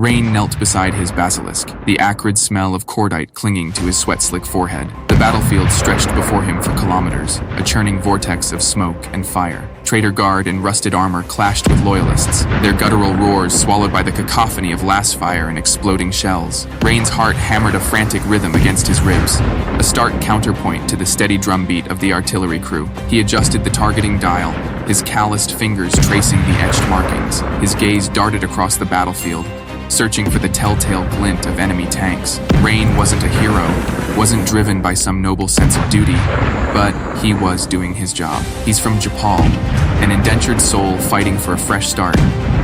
Rain knelt beside his basilisk, the acrid smell of cordite clinging to his sweat-slick forehead. The battlefield stretched before him for kilometers, a churning vortex of smoke and fire. Traitor guard in rusted armor clashed with loyalists, their guttural roars swallowed by the cacophony of las fire and exploding shells. Rain's heart hammered a frantic rhythm against his ribs, a stark counterpoint to the steady drumbeat of the artillery crew. He adjusted the targeting dial, his calloused fingers tracing the etched markings. His gaze darted across the battlefield, searching for the telltale glint of enemy tanks. Rain wasn't a hero, wasn't driven by some noble sense of duty, but he was doing his job. He's from Jopall, an indentured soul fighting for a fresh start,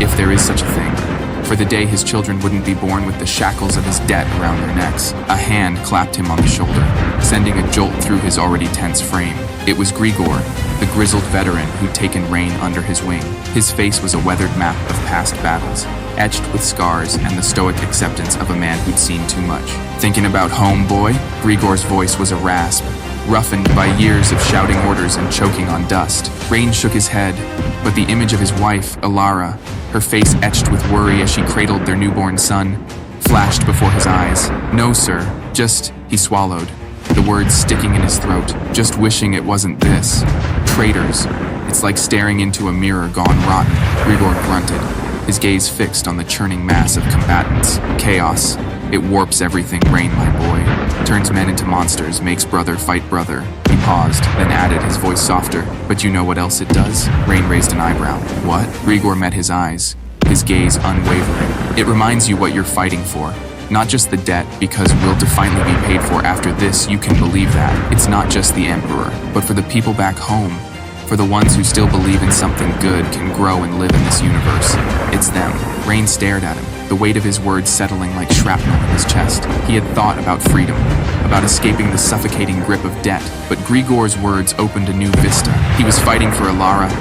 if there is such a thing, for the day his children wouldn't be born with the shackles of his debt around their necks. A hand clapped him on the shoulder, sending a jolt through his already tense frame. It was Grigor, the grizzled veteran who'd taken Rain under his wing. His face was a weathered map of past battles, etched with scars and the stoic acceptance of a man who'd seen too much. Thinking about home, boy? Grigor's voice was a rasp, roughened by years of shouting orders and choking on dust. Rain shook his head, but the image of his wife, Alara, her face etched with worry as she cradled their newborn son, flashed before his eyes. No, sir, just, he swallowed, the words sticking in his throat, just wishing it wasn't this. Traitors. It's like staring into a mirror gone rotten, Grigor grunted, his gaze fixed on the churning mass of combatants. Chaos. It warps everything, Rain, my boy. Turns men into monsters, makes brother fight brother. He paused, then added, his voice softer. But you know what else it does? Rain raised an eyebrow. What? Grigor met his eyes, his gaze unwavering. It reminds you what you're fighting for. Not just the debt, because we'll definitely be paid for after this, you can believe that. It's not just the Emperor, but for the people back home. For the ones who still believe in something good can grow and live in this universe. It's them. Rain stared at him, the weight of his words settling like shrapnel in his chest. He had thought about freedom, about escaping the suffocating grip of debt, but Grigor's words opened a new vista. He was fighting for Alara,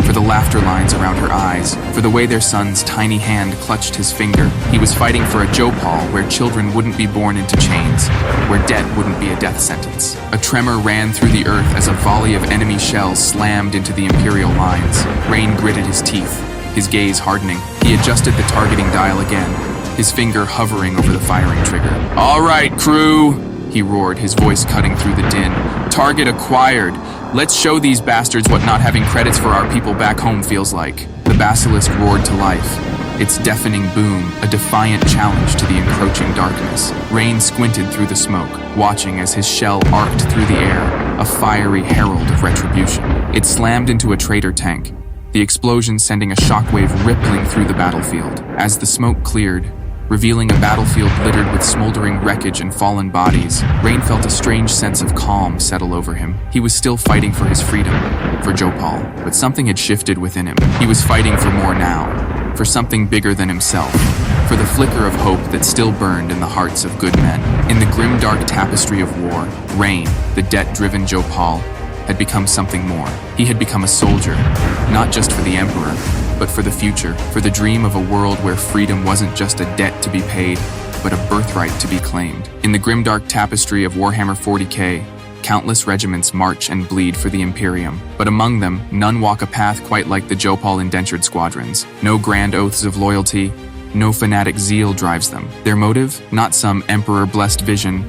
for the laughter lines around her eyes, for the way their son's tiny hand clutched his finger. He was fighting for a Jopall where children wouldn't be born into chains, where debt wouldn't be a death sentence. A tremor ran through the earth as a volley of enemy shells slammed into the Imperial lines. Rain gritted his teeth, his gaze hardening. He adjusted the targeting dial again, his finger hovering over the firing trigger. "All right, crew," he roared, his voice cutting through the din. "Target acquired. Let's show these bastards what not having credits for our people back home feels like." The basilisk roared to life, its deafening boom a defiant challenge to the encroaching darkness. Rain squinted through the smoke, watching as his shell arced through the air, a fiery herald of retribution. It slammed into a traitor tank, the explosion sending a shockwave rippling through the battlefield. As the smoke cleared, revealing a battlefield littered with smoldering wreckage and fallen bodies, Rain felt a strange sense of calm settle over him. He was still fighting for his freedom, for Jopall, but something had shifted within him. He was fighting for more now, for something bigger than himself, for the flicker of hope that still burned in the hearts of good men. In the grim-dark tapestry of war, Rain, the debt-driven Jopall, had become something more. He had become a soldier, not just for the Emperor, but for the future, for the dream of a world where freedom wasn't just a debt to be paid, but a birthright to be claimed. In the grimdark tapestry of Warhammer 40K, countless regiments march and bleed for the Imperium, but among them, none walk a path quite like the Jopall Indentured Squadrons. No grand oaths of loyalty, no fanatic zeal drives them. Their motive? Not some Emperor-blessed vision,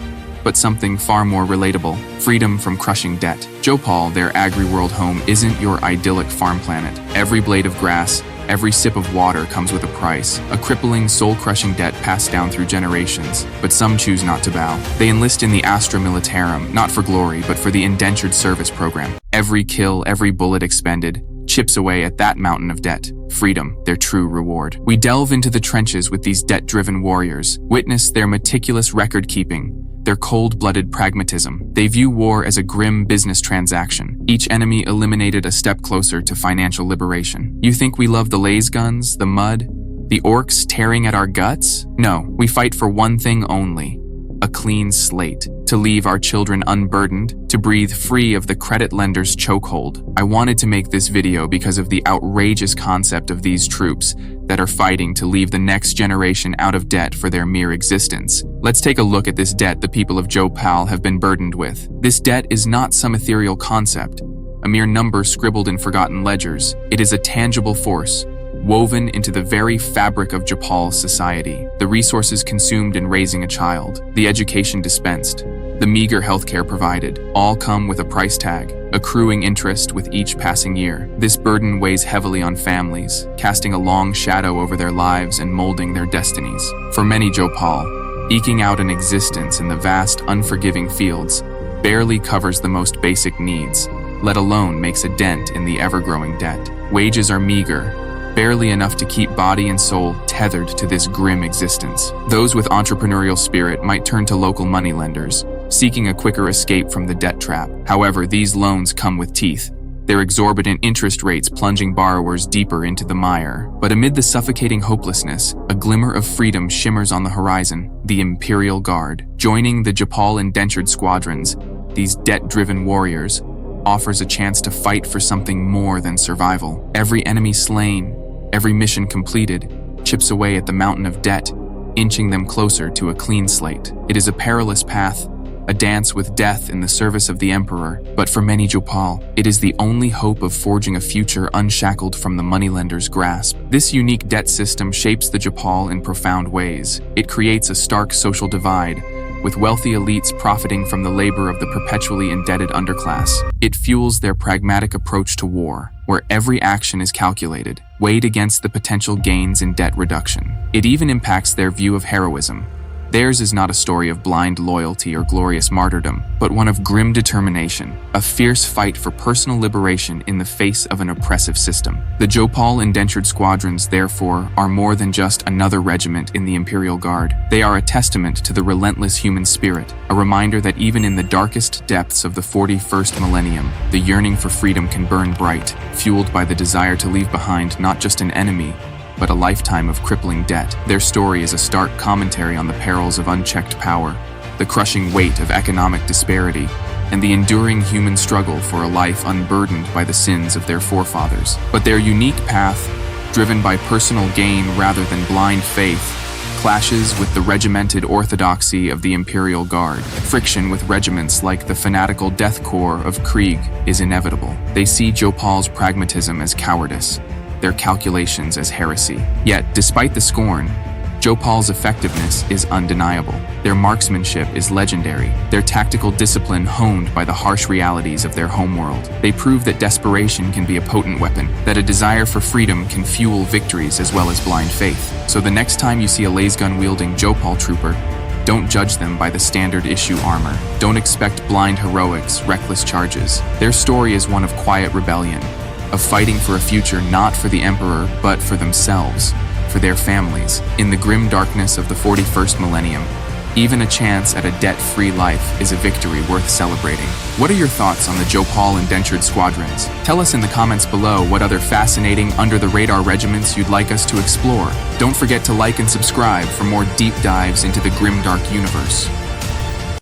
but something far more relatable: freedom from crushing debt. Jopall, their agri-world home, isn't your idyllic farm planet. Every blade of grass, every sip of water comes with a price, a crippling, soul-crushing debt passed down through generations. But some choose not to bow. They enlist in the Astra Militarum, not for glory, but for the indentured service program. Every kill, every bullet expended, chips away at that mountain of debt. Freedom, their true reward. We delve into the trenches with these debt-driven warriors, witness their meticulous record-keeping, their cold-blooded pragmatism. They view war as a grim business transaction, each enemy eliminated a step closer to financial liberation. You think we love the lasguns, the mud, the orcs tearing at our guts? No, we fight for one thing only: a clean slate, to leave our children unburdened, to breathe free of the credit lender's chokehold. I wanted to make this video because of the outrageous concept of these troops that are fighting to leave the next generation out of debt for their mere existence. Let's take a look at this debt the people of Jopall have been burdened with. This debt is not some ethereal concept, a mere number scribbled in forgotten ledgers. It is a tangible force, woven into the very fabric of Jopall's society. The resources consumed in raising a child, the education dispensed, the meager healthcare provided, all come with a price tag, accruing interest with each passing year. This burden weighs heavily on families, casting a long shadow over their lives and molding their destinies. For many Jopall, eking out an existence in the vast, unforgiving fields barely covers the most basic needs, let alone makes a dent in the ever-growing debt. Wages are meager, barely enough to keep body and soul tethered to this grim existence. Those with entrepreneurial spirit might turn to local moneylenders, seeking a quicker escape from the debt trap. However, these loans come with teeth, their exorbitant interest rates plunging borrowers deeper into the mire. But amid the suffocating hopelessness, a glimmer of freedom shimmers on the horizon: the Imperial Guard. Joining the Jopall Indentured Squadrons, these debt-driven warriors, offers a chance to fight for something more than survival. Every enemy slain, every mission completed, chips away at the mountain of debt, inching them closer to a clean slate. It is a perilous path, a dance with death in the service of the Emperor, but for many Jopall, it is the only hope of forging a future unshackled from the moneylender's grasp. This unique debt system shapes the Jopall in profound ways. It creates a stark social divide, with wealthy elites profiting from the labor of the perpetually indebted underclass. It fuels their pragmatic approach to war, where every action is calculated, weighed against the potential gains in debt reduction. It even impacts their view of heroism. Theirs is not a story of blind loyalty or glorious martyrdom, but one of grim determination, a fierce fight for personal liberation in the face of an oppressive system. The Jopall Indentured Squadrons, therefore, are more than just another regiment in the Imperial Guard. They are a testament to the relentless human spirit, a reminder that even in the darkest depths of the 41st millennium, the yearning for freedom can burn bright, fueled by the desire to leave behind not just an enemy, but a lifetime of crippling debt. Their story is a stark commentary on the perils of unchecked power, the crushing weight of economic disparity, and the enduring human struggle for a life unburdened by the sins of their forefathers. But their unique path, driven by personal gain rather than blind faith, clashes with the regimented orthodoxy of the Imperial Guard. Friction with regiments like the fanatical Death Corps of Krieg is inevitable. They see Jopall's pragmatism as cowardice, their calculations as heresy. Yet, despite the scorn, Jopall's effectiveness is undeniable. Their marksmanship is legendary, their tactical discipline honed by the harsh realities of their homeworld. They prove that desperation can be a potent weapon, that a desire for freedom can fuel victories as well as blind faith. So the next time you see a lasgun-wielding Jopall trooper, don't judge them by the standard issue armor. Don't expect blind heroics, reckless charges. Their story is one of quiet rebellion, of fighting for a future not for the Emperor, but for themselves, for their families. In the grim darkness of the 41st millennium, even a chance at a debt-free life is a victory worth celebrating. What are your thoughts on the Jopall Indentured Squadrons? Tell us in the comments below what other fascinating, under-the-radar regiments you'd like us to explore. Don't forget to like and subscribe for more deep dives into the grimdark universe.